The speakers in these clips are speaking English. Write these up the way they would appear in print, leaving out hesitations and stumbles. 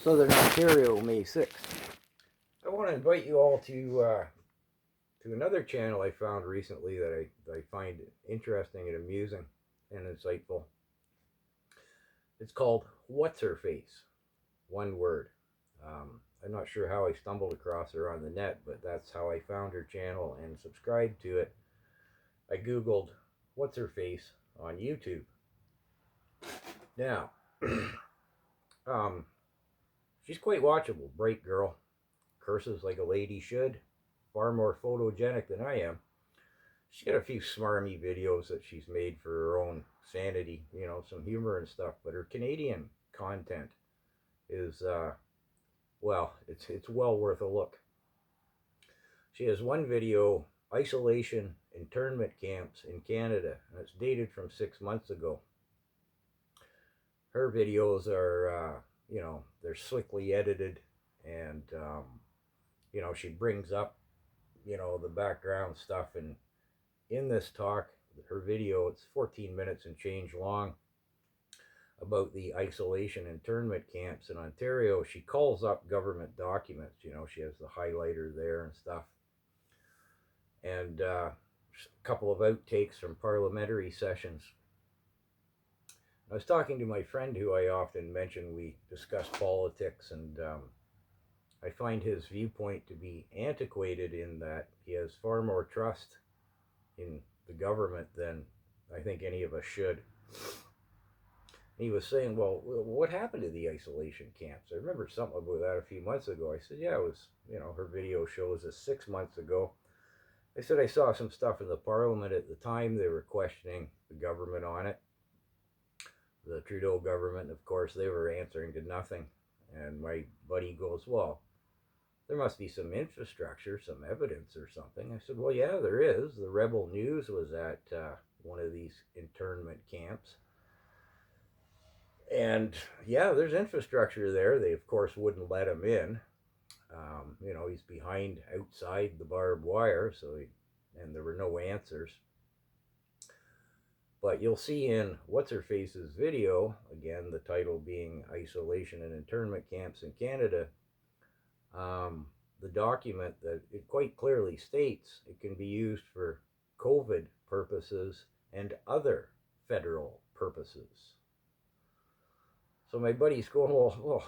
Southern Ontario, May 6th. I want to invite you all to another channel I found recently that I find interesting and amusing and insightful. It's called Whatsherface, one word. I'm not sure how I stumbled across her on the net, but that's how I found her channel and subscribed to it. I googled Whatsherface on YouTube. Now, she's quite watchable, bright girl, curses like a lady should, far more photogenic than I am. She's got a few smarmy videos that she's made for her own sanity, you know, some humor and stuff, but her Canadian content is, well, it's well worth a look. She has one video, Isolation Internment Camps in Canada, and it's dated from 6 months ago. Her videos are, you know, they're slickly edited, and, you know, she brings up, you know, the background stuff. And in this talk, her video, it's 14 minutes and change long, about the isolation internment camps in Ontario. She calls up government documents, you know, she has the highlighter there and stuff. And a couple of outtakes from parliamentary sessions. I was talking to my friend who I often mention. We discuss politics, and I find his viewpoint to be antiquated in that he has far more trust in the government than I think any of us should. He was saying, well, what happened to the isolation camps? I remember something about that a few months ago. I said, yeah, it was, you know, her video shows us 6 months ago. I said, I saw some stuff in the parliament at the time. They were questioning the government on it. The Trudeau government, of course, they were answering to nothing. And my buddy goes, well, there must be some infrastructure, some evidence or something. I said, well, yeah, there is. The Rebel News was at one of these internment camps. And yeah, there's infrastructure there. They, of course, wouldn't let him in. You know, he's behind, outside the barbed wire, and there were no answers. But you'll see in Whatsherface's video, again, the title being Isolation and Internment Camps in Canada, the document that it quite clearly states it can be used for COVID purposes and other federal purposes. So my buddy's going, well,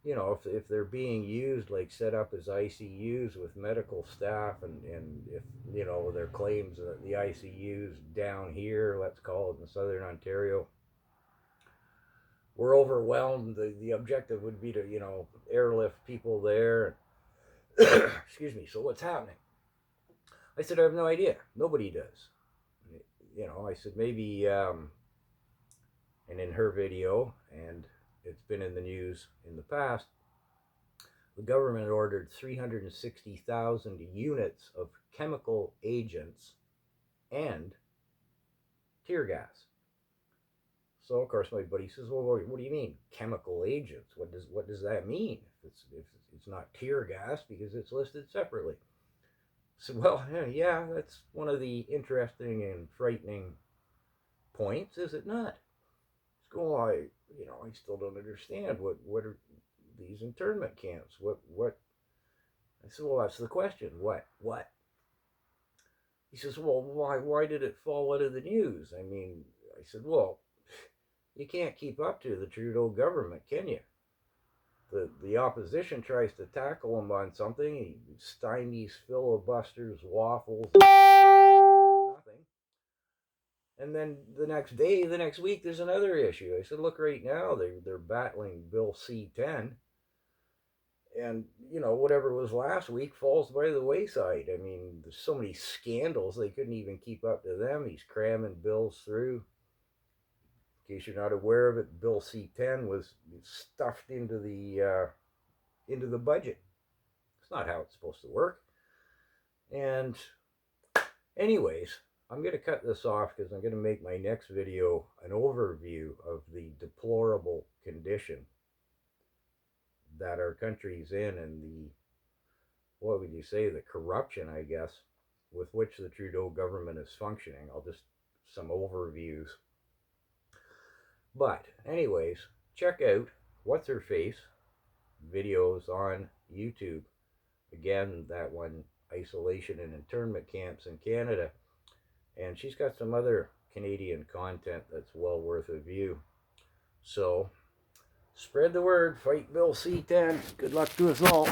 you know, if they're being used, like set up as ICUs with medical staff, and if, you know, their claims that the ICUs down here, let's call it in Southern Ontario, we're overwhelmed, the objective would be to, you know, airlift people there. Excuse me, so what's happening? I said, I have no idea. Nobody does. You know, I said, maybe, and in her video, and it's been in the news in the past, the government ordered 360,000 units of chemical agents and tear gas. So of course my buddy says, well, what do you mean chemical agents? What does that mean? If it's not tear gas, because it's listed separately. So, well, yeah, that's one of the interesting and frightening points, is it not? It's going, I still don't understand what are these internment camps? What? I said, well, that's the question. What? He says, well, why did it fall out of the news? I mean, I said, well, you can't keep up to the Trudeau government, can you? The opposition tries to tackle him on something. He stymies, filibusters, waffles, nothing. And then the next day, the next week, there's another issue. I said, look, right now they're battling Bill C-10, and whatever was last week falls by the wayside. I mean, there's so many scandals they couldn't even keep up to them. He's cramming bills through. In case you're not aware of it, Bill C-10 was stuffed into the budget. It's not how it's supposed to work. And anyways, I'm going to cut this off because I'm going to make my next video an overview of the deplorable condition that our country's in, and what would you say, the corruption, I guess, with which the Trudeau government is functioning. Some overviews. But anyways, check out what's-her-face videos on YouTube. Again, that one, isolation and internment camps in Canada. And she's got some other Canadian content that's well worth a view. So, spread the word. Fight Bill C-10. Good luck to us all.